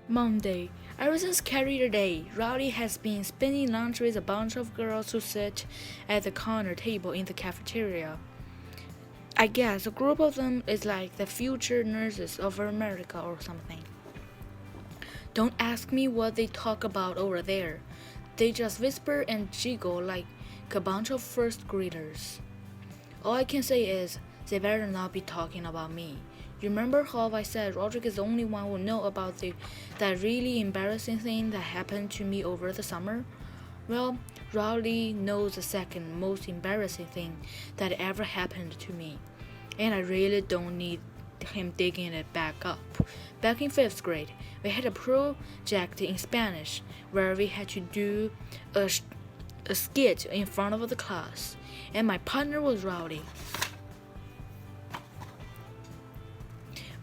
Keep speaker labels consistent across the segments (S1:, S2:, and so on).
S1: Monday. Ever since career day, Rowdy has been spending lunch with a bunch of girls who sit at the corner table in the cafeteria. I guess a group of them is like the future nurses of America or something. Don't ask me what they talk about over there. They just whisper and giggle like a bunch of first graders. All I can say is they better not be talking about me. You remember how I said Roderick is the only one who know about that really embarrassing thing that happened to me over the summer? Well, Rowley knows the second most embarrassing thing that ever happened to me, and I really don't need him digging it back up. Back in 5th grade, we had a project in Spanish where we had to do a skit in front of the class, and my partner was Rowdy.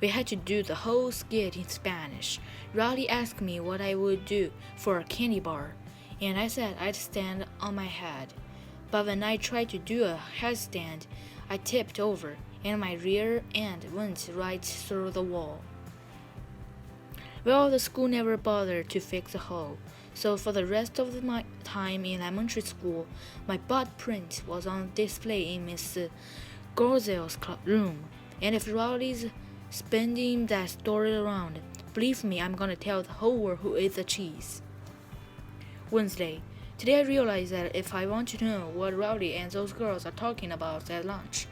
S1: We had to do the whole skit in Spanish. Rowdy asked me what I would do for a candy bar, and I said I'd stand on my head. But when I tried to do a headstand, I tipped over, and my rear end went right through the wall. Well, the school never bothered to fix the hole, so for the rest of my time in elementary school, my butt print was on display in Miss Gorzel's room, and if Rowdy's spinning that story around, believe me, I'm gonna tell the whole world who ate the cheese. Wednesday. Today I realized that if I want to know what Rowdy and those girls are talking about at lunch,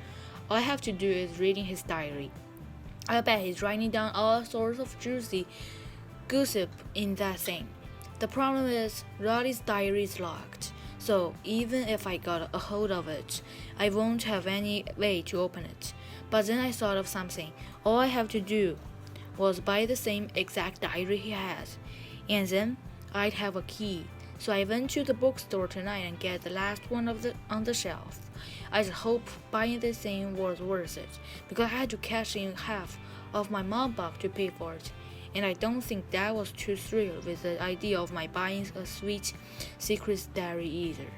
S1: all I have to do is reading his diary. I bet he's writing down all sorts of juicy gossip in that thing. The problem is, Rowdy's diary is locked, so even if I got a hold of it, I won't have any way to open it. But then I thought of something. All I have to do was buy the same exact diary he has, and then I'd have a key. So I went to the bookstore tonight and get the last one on the shelf. I just hope buying this thing was worth it, because I had to cash in half of my mom buck to pay for it, and I don't think Dad was too thrilled with the idea of my buying a sweet secret diary either.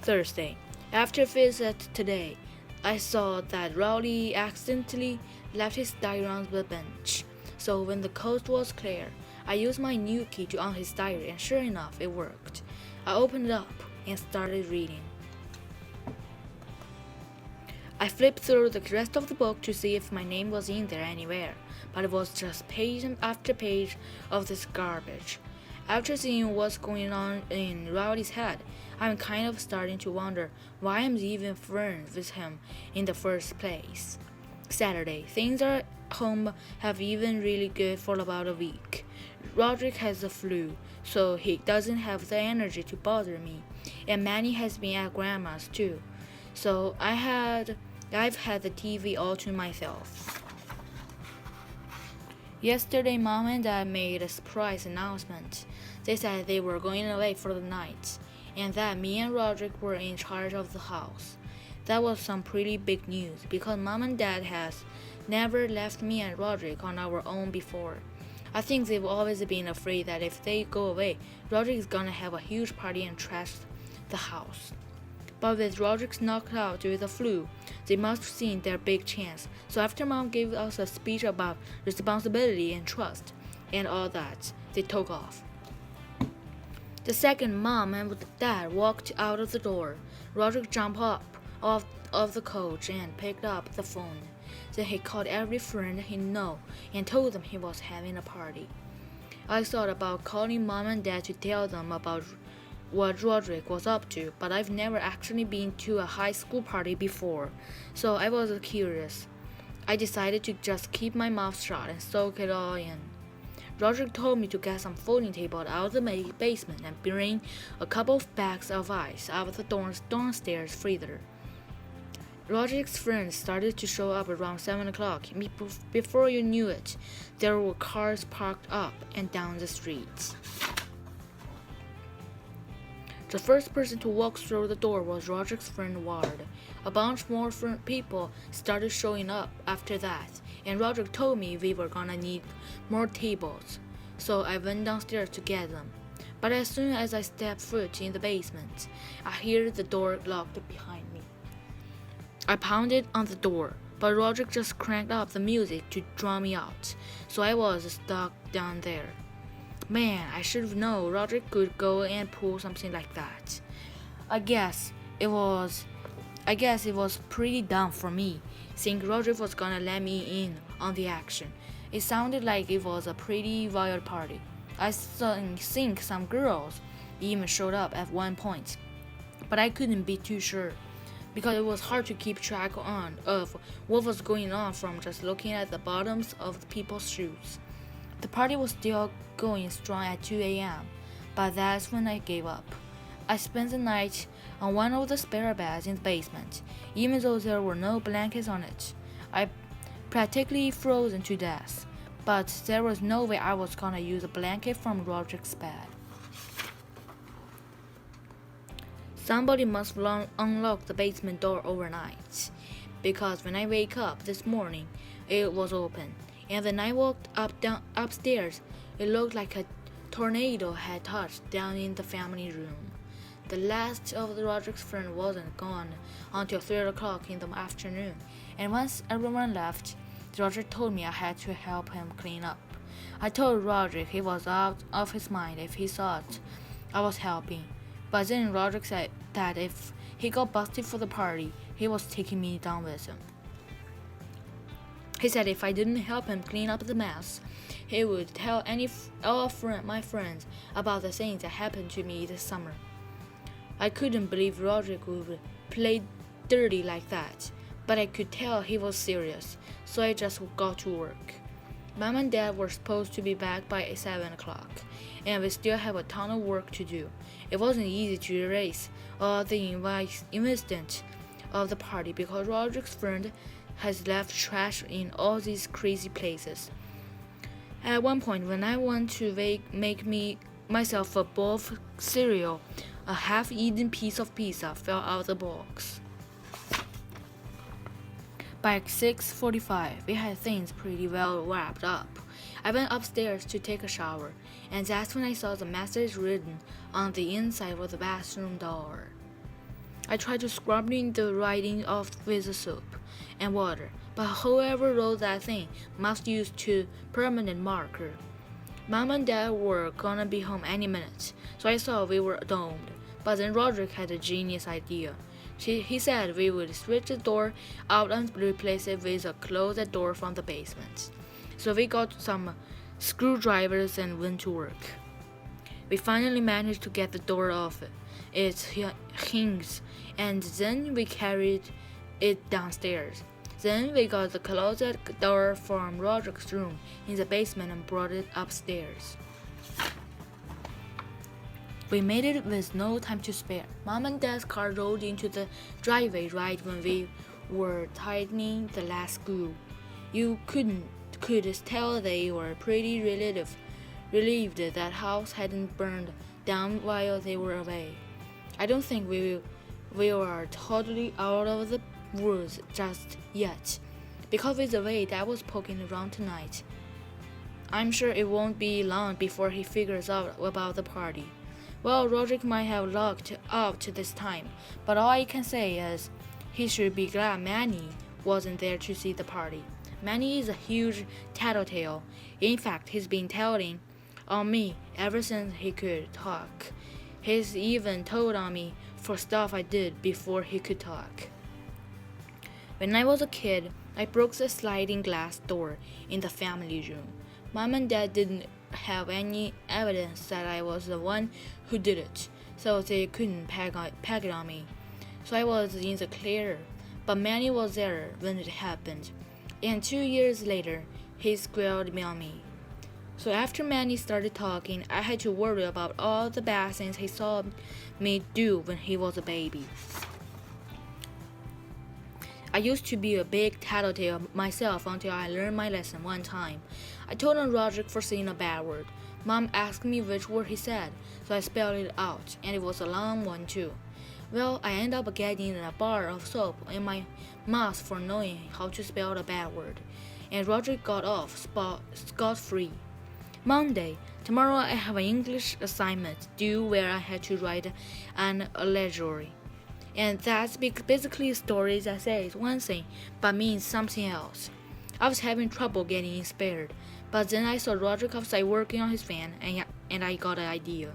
S1: Thursday. After visit today, I saw that Rowley accidentally left his diary on the bench. So when the coast was clear, I used my new key to unlock his diary, and sure enough, it worked. I opened it up and started reading. I flipped through the rest of the book to see if my name was in there anywhere, but it was just page after page of this garbage. After seeing what's going on in Rowdy's head, I'm kind of starting to wonder why I'm even friends with him in the first place. Saturday, things at home have been really good for about a week. Roderick has the flu, so he doesn't have the energy to bother me, and Manny has been at Grandma's too, so I've had the TV all to myself. Yesterday, Mom and Dad made a surprise announcement. They said they were going away for the night, and that me and Roderick were in charge of the house. That was some pretty big news, because Mom and Dad has never left me and Roderick on our own before. I think they've always been afraid that if they go away, Roderick is gonna have a huge party and trash the house. But with Roderick knocked out with the flu, they must have seen their big chance. So after Mom gave us a speech about responsibility and trust and all that, they took off. The second Mom and Dad walked out of the door, Roderick jumped up off of the coach and picked up the phone. Then he called every friend he knew and told them he was having a party. I thought about calling Mom and Dad to tell them about what Roderick was up to, but I've never actually been to a high school party before, so I was curious. I decided to just keep my mouth shut and soak it all in. Roderick told me to get some folding table out of the basement and bring a couple of bags of ice out of the downstairs freezer. Roderick's friends started to show up around 7 o'clock. Before you knew it, there were cars parked up and down the streets. The first person to walk through the door was Roderick's friend Ward. A bunch more people started showing up after that, and Roderick told me we were gonna need more tables, so I went downstairs to get them. But as soon as I stepped foot in the basement, I heard the door locked behind me. I pounded on the door, but Roderick just cranked up the music to drown me out, so I was stuck down there. Man, I should have known Roderick could go and pull something like that. I guess it was pretty dumb for me, think Roderick was gonna let me in on the action. It sounded like it was a pretty wild party. I think some girls even showed up at one point, but I couldn't be too sure because it was hard to keep track of what was going on from just looking at the bottoms of the people's shoes. The party was still going strong at 2 a.m., but that's when I gave up. I spent the night on one of the spare beds in the basement, even though there were no blankets on it. I practically frozen to death, but there was no way I was gonna use a blanket from Roderick's bed. Somebody must unlock the basement door overnight, because when I wake up this morning, it was open, and when I walked upstairs, it looked like a tornado had touched down in the family room. The last of the Roderick's friends wasn't gone until 3 o'clock in the afternoon, and once everyone left, Roderick told me I had to help him clean up. I told Roderick he was out of his mind if he thought I was helping, but then Roderick said that if he got busted for the party, he was taking me down with him. He said if I didn't help him clean up the mess, he would tell my friends about the things that happened to me this summer. I couldn't believe Roderick would play dirty like that, but I could tell he was serious, so I just got to work. Mom and Dad were supposed to be back by 7 o'clock, and we still have a ton of work to do. It wasn't easy to erase all the investment of the party because Roderick's friend has left trash in all these crazy places. At one point, when I wanted to make myself a bowl of cereal, a half-eaten piece of pizza fell out of the box. By 6:45, we had things pretty well wrapped up. I went upstairs to take a shower, and that's when I saw the message written on the inside of the bathroom door. I tried to scrub the writing off with soap and water, but whoever wrote that thing must use a permanent marker. Mom and Dad were gonna be home any minute, so I thought we were doomed. But then Roderick had a genius idea. He said we would switch the door out and replace it with a closed door from the basement. So we got some screwdrivers and went to work. We finally managed to get the door off its hinges, and then we carried it downstairs. Then we got the closet door from Roderick's room in the basement and brought it upstairs. We made it with no time to spare. Mom and Dad's car rolled into the driveway right when we were tightening the last screw. You could tell they were pretty relieved that house hadn't burned down while they were away. I don't think we were totally out of the woods just yet, because with the way Dad was poking around tonight, I'm sure it won't be long before he figures out about the party. Well, Roderick might have locked out this time, but all I can say is he should be glad Manny wasn't there to see the party. Manny is a huge tattletale. In fact, he's been telling on me ever since he could talk. He's even told on me for stuff I did before he could talk. When I was a kid, I broke the sliding glass door in the family room. Mom and Dad didn't have any evidence that I was the one who did it, so they couldn't peg it on me. So I was in the clear, but Manny was there when it happened, and 2 years later, he squealed on me. So after Manny started talking, I had to worry about all the bad things he saw me do when he was a baby. I used to be a big tattletale myself until I learned my lesson one time. I told on Roderick for saying a bad word. Mom asked me which word he said, so I spelled it out, and it was a long one too. Well, I ended up getting a bar of soap in my mouth for knowing how to spell a bad word, and Roderick got off scot-free. Monday. Tomorrow I have an English assignment due where I had to write an allegory. And that's basically a story that says one thing but means something else. I was having trouble getting inspired, but then I saw Roderick outside working on his fan, and I got an idea.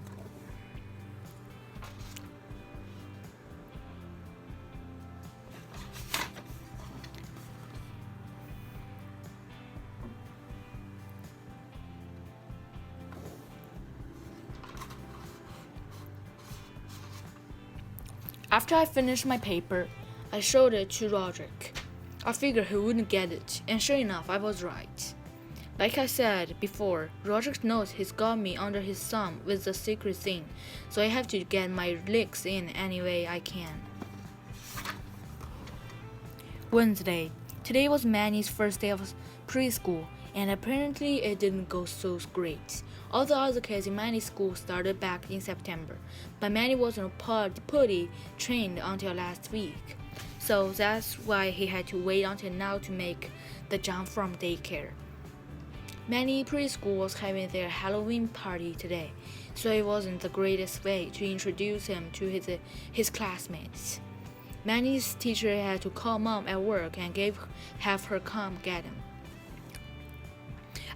S1: After I finished my paper, I showed it to Roderick. I figured he wouldn't get it, and sure enough, I was right. Like I said before, Roderick knows he's got me under his thumb with the secret thing, so I have to get my licks in any way I can. Wednesday. Today was Manny's first day of preschool, and apparently it didn't go so great. All the other kids in Manny's school started back in September, but Manny wasn't potty trained until last week. So that's why he had to wait until now to make the jump from daycare. Manny preschool was having their Halloween party today, so it wasn't the greatest way to introduce him to his classmates. Manny's teacher had to call Mom at work and have her come get him.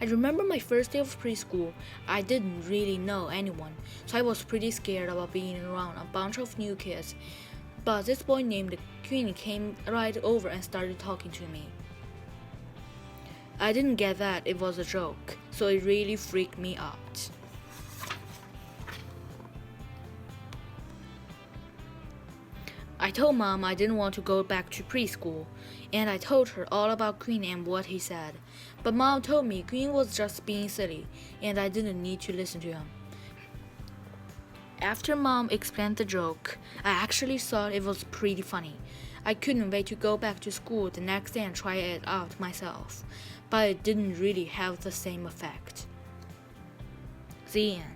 S1: I remember my first day of preschool. I didn't really know anyone, so I was pretty scared about being around a bunch of new kids. But this boy named Quinn came right over and started talking to me. I didn't get that it was a joke, so it really freaked me out. I told Mom I didn't want to go back to preschool, and I told her all about Quinn and what he said. But Mom told me Quinn was just being silly, and I didn't need to listen to him. After Mom explained the joke, I actually thought it was pretty funny. I couldn't wait to go back to school the next day and try it out myself, but it didn't really have the same effect. The end.